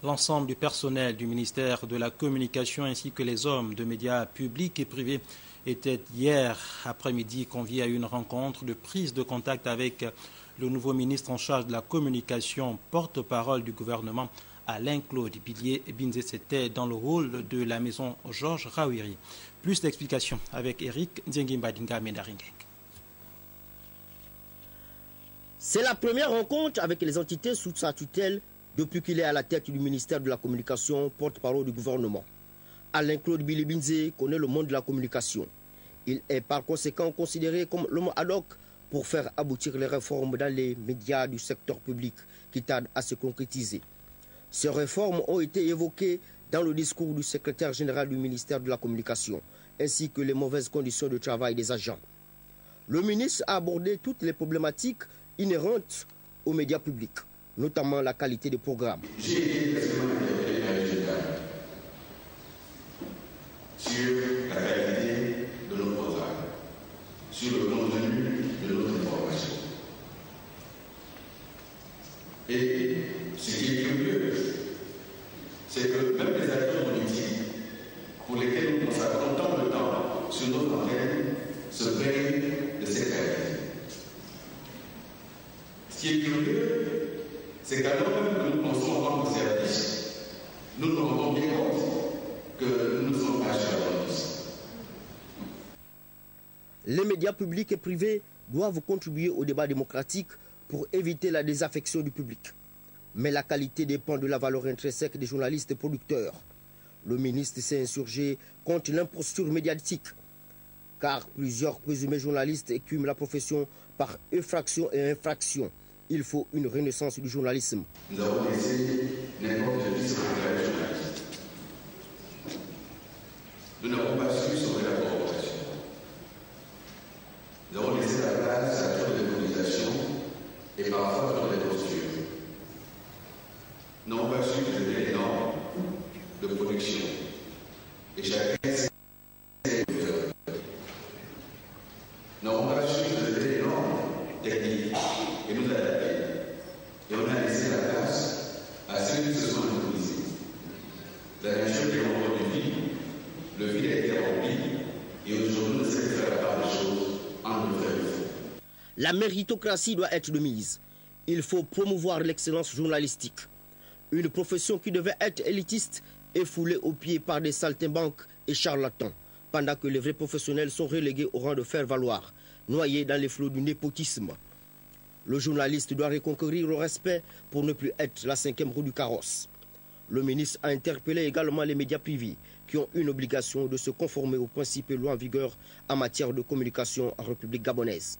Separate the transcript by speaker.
Speaker 1: L'ensemble du personnel du ministère de la Communication ainsi que les hommes de médias publics et privés étaient hier après-midi conviés à une rencontre de prise de contact avec le nouveau ministre en charge de la communication, porte-parole du gouvernement, Alain-Claude Billié-Binze. C'était dans le hall de la maison Georges Rawiri. Plus d'explications avec Eric Ndiengimbadinga Mendaringeng.
Speaker 2: C'est la première rencontre avec les entités sous sa tutelle depuis qu'il est à la tête du ministère de la Communication, porte-parole du gouvernement. Alain-Claude Billié-Binze connaît le monde de la communication. Il est par conséquent considéré comme l'homme ad hoc pour faire aboutir les réformes dans les médias du secteur public qui tardent à se concrétiser. Ces réformes ont été évoquées dans le discours du secrétaire général du ministère de la Communication, ainsi que les mauvaises conditions de travail des agents. Le ministre a abordé toutes les problématiques inhérentes aux médias publics, notamment la qualité des programmes.
Speaker 3: J'ai été récemment interpellé par les États sur la qualité de nos programmes, sur le contenu de nos informations. Et ce qui est curieux, c'est que même les acteurs politiques, pour lesquels nous consacrons tant de temps sur nos antennes, se plaignent de cette qualité. Ce qui est curieux, c'est qu'alors même que nous pensons en tant que service, nous nous rendons bien compte que nous ne sommes pas sur la police.
Speaker 2: Les médias publics et privés doivent contribuer au débat démocratique pour éviter la désaffection du public. Mais la qualité dépend de la valeur intrinsèque des journalistes et producteurs. Le ministre s'est insurgé contre l'imposture médiatique, car plusieurs présumés journalistes écument la profession par effraction et infraction. Il faut une renaissance du journalisme.
Speaker 3: Nous avons laissé n'importe qui se révéler les journalistes. Nous n'avons pas su sauver la corporation. Nous avons laissé la place à trop de démonisation et parfois à trop de postures. Nous n'avons pas su révéler les normes de production. Et chacun sait le faire. Nous n'avons pas su révéler les normes techniques et nous adapter. Et on a laissé la place à ceux qui se sont improvisés. La nation qui est encore du vide, le vide a été rempli, et aujourd'hui on essaie de faire la part des choses en le vrai et le faux.
Speaker 2: La méritocratie doit être de mise. Il faut promouvoir l'excellence journalistique. Une profession qui devait être élitiste est foulée aux pieds par des saltimbanques et charlatans, pendant que les vrais professionnels sont relégués au rang de faire-valoir, noyés dans les flots du népotisme. Le journaliste doit reconquérir le respect pour ne plus être la cinquième roue du carrosse. Le ministre a interpellé également les médias privés qui ont une obligation de se conformer aux principes et lois en vigueur en matière de communication en République gabonaise.